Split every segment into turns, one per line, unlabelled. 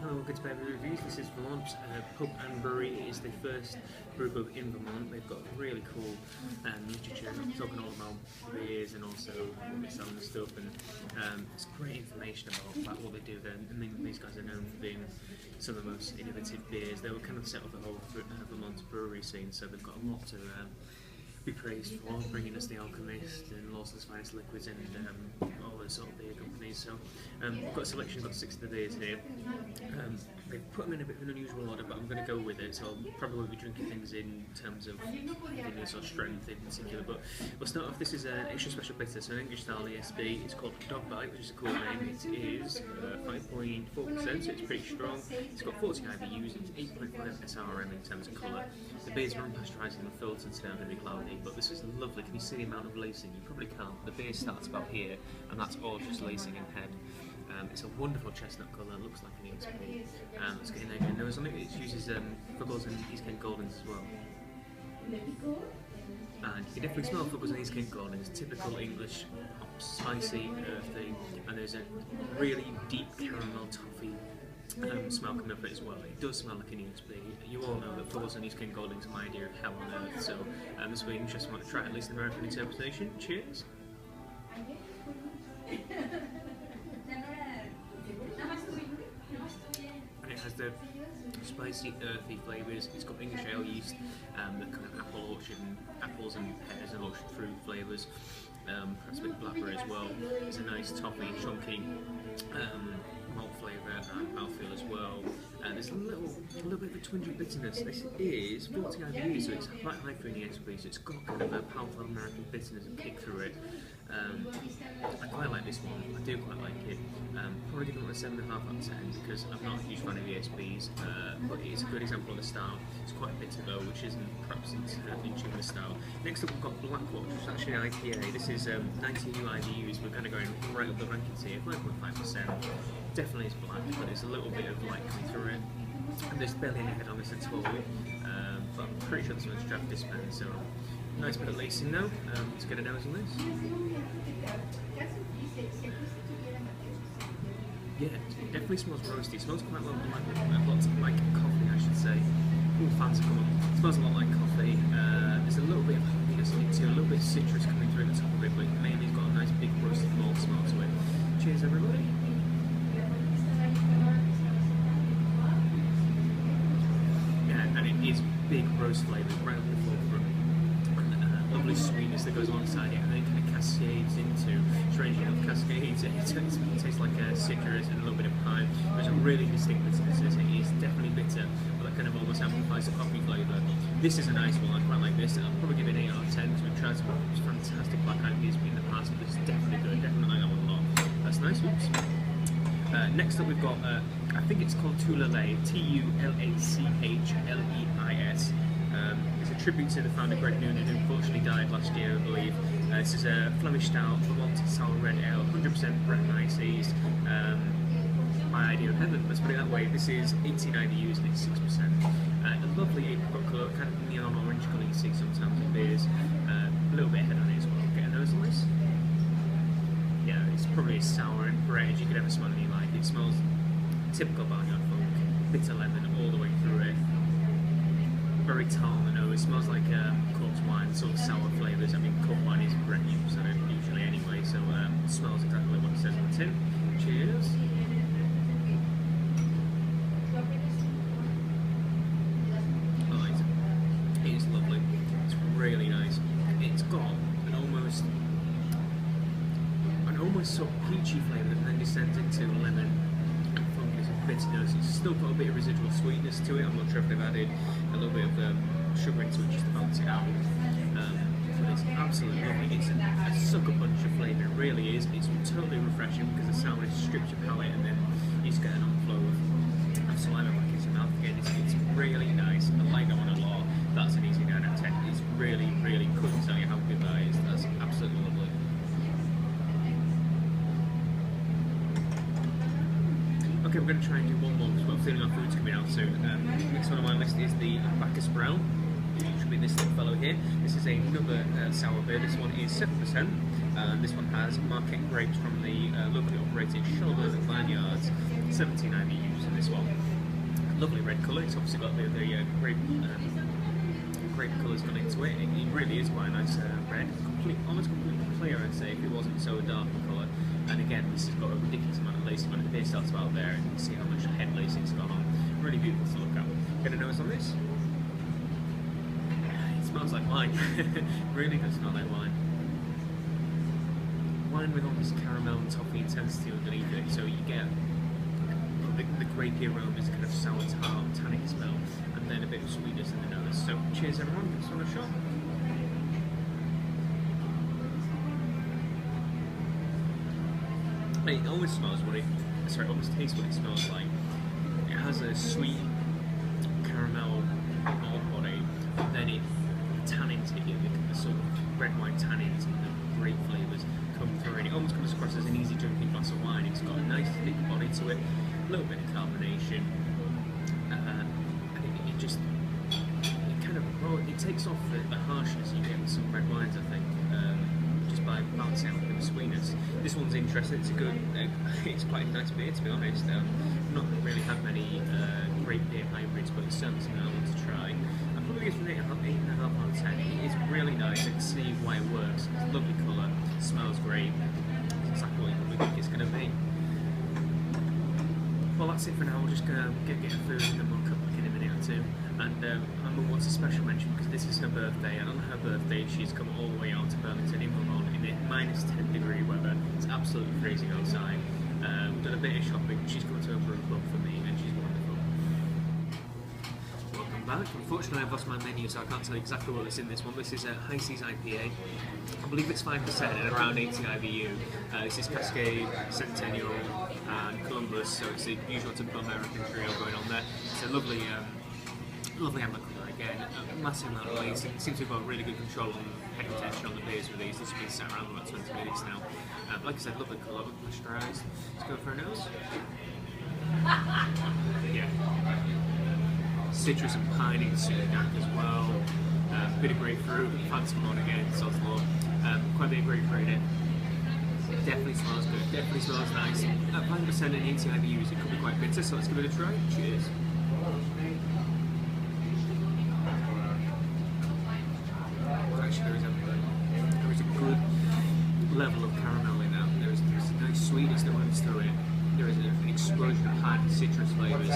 Hello, welcome to Brewery Reviews. This is Vermont Pub and Brewery. It is the first brew pub in Vermont. They've got really cool literature talking all about beers and also what they sell and stuff, and it's great information about what they do there. I mean, these guys are known for being some of the most innovative beers. They were kind of set up the whole Vermont brewery scene, so they've got a lot to be praised for, bringing us the Alchemist and Lawson's Finest Liquids and all those sort of beer companies. So we've got a selection, got 6 of the beers here. They've put them in a bit of an unusual order, but I'm going to go with it, so I'll probably won't be drinking things in terms of heaviness or strength in particular. But we'll start off. This is an extra special bitter, so an English style ESB. It's called Dog Bite, which is a cool name. It is 5.4%, so it's pretty strong. It's got 40 IBUs, it's 8.5 SRM in terms of colour. The beer's run pasteurised and filtered, so they're very cloudy, but this is lovely. Can you see the amount of lacing? You probably can't. The beer starts about here, and that's all just lacing and head. It's a wonderful chestnut colour, looks like an ESP. It's got an Asian nose on it. It uses Fuggles and East Kent Goldens as well. And you can definitely smell Fuggles and East Kent Goldens. Typical English, spicy, earthy, and there's a really deep caramel toffee smell coming up it as well. It does smell like an ESP. You all know that Fuggles and East Kent Goldens are my idea of hell on earth, so this will be interesting to try at least an American interpretation. Cheers! And it has the spicy, earthy flavours. It's got English ale yeast, the kind of apples and pears and orchard fruit flavours. Perhaps a bit of blackberry as well. It's a nice toffee, chunky malt flavour and mouthfeel as well. There's a little bit of a twinge of bitterness. This is 40 IBU, so it's quite high for an ESP, so it's got kind of a powerful American bitterness and kick through it. I quite like this one. I do quite like it. Probably give it a 7.5 out of 10 because I'm not a huge fan of ESPs, but it's a good example of the style. It's quite bitter though, which isn't perhaps in tune with the style. Next up we've got Blackwatch, which is actually an IPA. This is 19 new IBUs. We're kind of going right up the rankings here, 5.5%. Definitely is black, but there's a little bit of light coming through it. And there's barely any head on this at all, but I'm pretty sure this one's draft dispense, so nice bit of lacing now. Let's get a nose on this. Yeah, it definitely smells roasty. It smells quite a lot like coffee, I should say. All fans are coming. It smells a lot like coffee. There's a little bit of hoppiness in it too, a little bit of citrus coming through the top of it, but mainly it's got a nice big roasted malt smell to it. Cheers, everybody. Yeah, and it is big roast flavour right up the forefront. Lovely sweetness that goes alongside it, and then it kind of cascades into, strangely enough, cascades. It tastes like citrus and a little bit of pine. There's a really distinct bitterness. It is definitely bitter, but that kind of almost amplifies the coffee flavour. This is a nice one. I quite like this. I'll probably give it an 8 out of 10 because we've tried some fantastic black IPAs in the past, but this is definitely good. Definitely like that one a lot. That's nice. Oops. Next up we've got, I think it's called Tulaleis, Tulachleis. It's a tribute to the founder Greg Noonan, who unfortunately died last year, I believe. This is a Flemish stout, Vermont sour red ale, 100% Brett and ICs. My idea of heaven, let's put it that way. This is 18 IBUs and it's 6%. A lovely apricot colour, kind of neon orange colour you see sometimes in beers. A little bit of head on it as well. Get a nose on this. Yeah, it's probably as sour and Brett as you could ever smell anything like. It smells typical barnyard folk, bitter lemon all the way through it. Very tart on the nose. It smells like corked wine, sort of sour flavours. I mean, corked wine is Brett usually anyway, so it smells exactly what it says on the tin. Cheers. Oh, it is lovely. It's really nice. It's got an almost sort of peachy flavour that then descends into lemon and funkiness and bitterness. It's still got a bit of residual sweetness to it. I'm not sure if they've added a little bit of sugar into it just to balance it out. But it's absolutely lovely. It's a sucker punch of flavour. It really is. It's totally refreshing because the sourness strips your palate and then you just get an overflow of saliva back into your mouth again. It's really nice. I like that one a lot. That's an easy 9 out of 10. It's really, really couldn't tell you how good that is. That's absolutely lovely. Okay, we're going to try and do one more because we've got feeling our food's coming out soon. Next one on my list is the Bacchus Brown, which should be this little fellow here. This is another sour beer. This one is 7%. This one has Marquette grapes from the locally operated Shaun vineyards. 17 IBUs in this one. Lovely red colour. It's obviously got the grape colours gone into it. It really is quite a nice red. Almost completely clear, I'd say, if it wasn't so dark in colour. And again, this has got a ridiculous amount of lacing. When the beer starts about there, and you can see how much head lacing's gone on. Really beautiful to look at. Get a nose on this? It smells like wine. Really does smell like wine. Wine with almost caramel and toffee intensity underneath it, so you get the grapey aromas, kind of sour tart, tannic smell, and then a bit of sweetness in the nose. So cheers everyone, let's have a shot. It almost smells what it, sorry, almost tastes what it smells like. It has a sweet caramel malt body, and then the tannins hit you, the sort of red wine tannins and the grape flavours come through, and it almost comes across as an easy drinking glass of wine. It's got a nice thick body to it, a little bit of carbonation, and it kind of, well, it takes off the harshness you get with some red wines, I think, just by balancing out with the sweetness. This one's interesting. It's a good, it's quite a nice beer, to be honest. Not really had many great beer hybrids, but it's certainly something I want to try. I'm probably give it an 8.5 out of 10. It's really nice. I can see why it works. It's a lovely colour, smells great. It's exactly what you probably think it's going to be. Well, that's it for now. We're just going to get food and then we'll come back in a minute or two. And Emma wants a special mention because this is her birthday, and on her birthday she's come all the way out to Burlington in Vermont in it -10-degree weather. It's absolutely freezing outside. We've done a bit of shopping. She's come to a brew club for me, and she's wonderful. Welcome back. Unfortunately, I've lost my menu, so I can't tell you exactly what's in this one. This is a High Seas IPA. I believe it's 5% and around 80 IBU. This is Cascade, Centennial, and Columbus, so it's the usual typical American trio going on there. It's a lovely amber colour again, a massive amount of lacing. It seems to have got really good control and head retention on the beers with these. This has been sat around for about 20 minutes now. Like I said, lovely colour, moisturised. Let's go for a nose. Yeah. Citrus and piney, super dank as well. Bit of grapefruit, fancy one again, salt law. Quite a bit of grapefruit in it. Definitely smells good, definitely smells nice. At 5% and 80 IBUs, it could be quite bitter, so let's give it a try. Cheers. Actually, there is a good level of caramel in that. There is a nice sweetness that runs through it. There is an explosion of hard citrus flavours.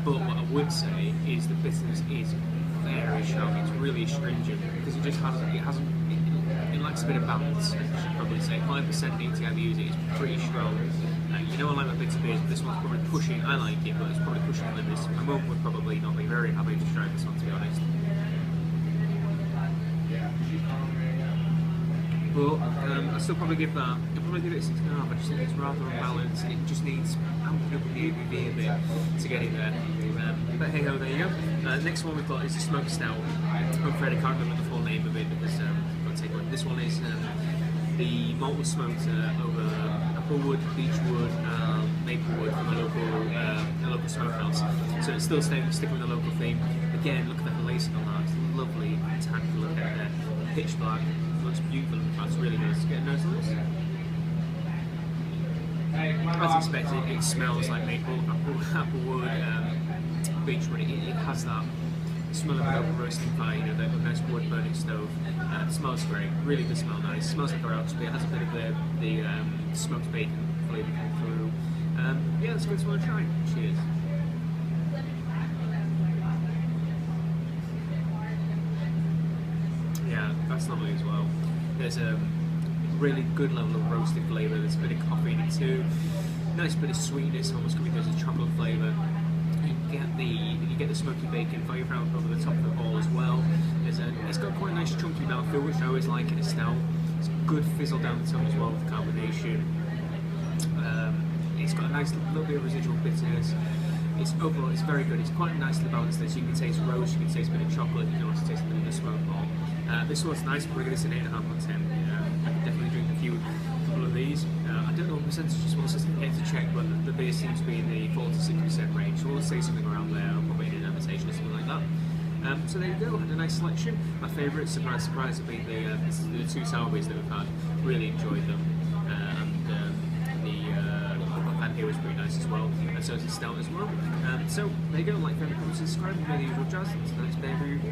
But what I would say is the bitterness is very sharp. It's really astringent because it lacks a bit of balance. I should probably say 5% ATI IBUs it is pretty strong. You know I like my bitter beers, but this one's probably pushing. I like it, but it's probably pushing the limits. My mum would probably not be very happy to try this one, to be honest. But I still probably give that. I'll probably give it a 6.5. I just think it's rather unbalanced. It just needs amping up the ABV a bit to get it there. But hey ho, there you go. Next one we've got is the smoked stout. I'm afraid I can't remember the full name of it because I've got to take one. This one is the malt was smoked over applewood, beechwood, maplewood from a local smokehouse. So it's still sticking with the local theme. Again, look at the lacing on that. It's lovely, tan colour there. Pitch black. Looks beautiful and that's really nice. Get a nose on this. As expected, it smells like maple, applewood, beechwood. It has that smell of an open roasting fire, you know, the nice wood burning stove. It smells great, really does smell nice. It smells like a roach, but it has a bit of the smoked bacon flavour come through. Yeah, let's go to one try. Cheers. Yeah, that's lovely as well. There's a really good level of roasted flavour. There's a bit of coffee in it too. Nice bit of sweetness, almost coming through as a chocolate flavour. You get the smoky bacon flavour out over the top of the ball as well. It's got quite a nice chunky mouthfeel, which I always like in a stout. It's a good fizzle down the tongue as well with the carbonation. It's got a nice little bit of residual bitterness. Overall, it's very good. It's quite nicely balanced. So you can taste roast, you can taste a bit of chocolate, you can also taste a bit of the smoke ball. This one's nice. We're going to say 8.5 out of 10. I could definitely drink a few couple of these. I don't know what percentages we'll get to check, but the beer seems to be in the 40-60% range. So we'll say something around there. I'll put it in an invitation or something like that. So there you go, had a nice selection. My favourite, surprise, surprise, have been the two sour beers that we've had. Really enjoyed them. The pan here was pretty nice as well, and so is the stout as well. So there you go, like, favorite, comment, subscribe, and the usual jazz. Until the next beer review.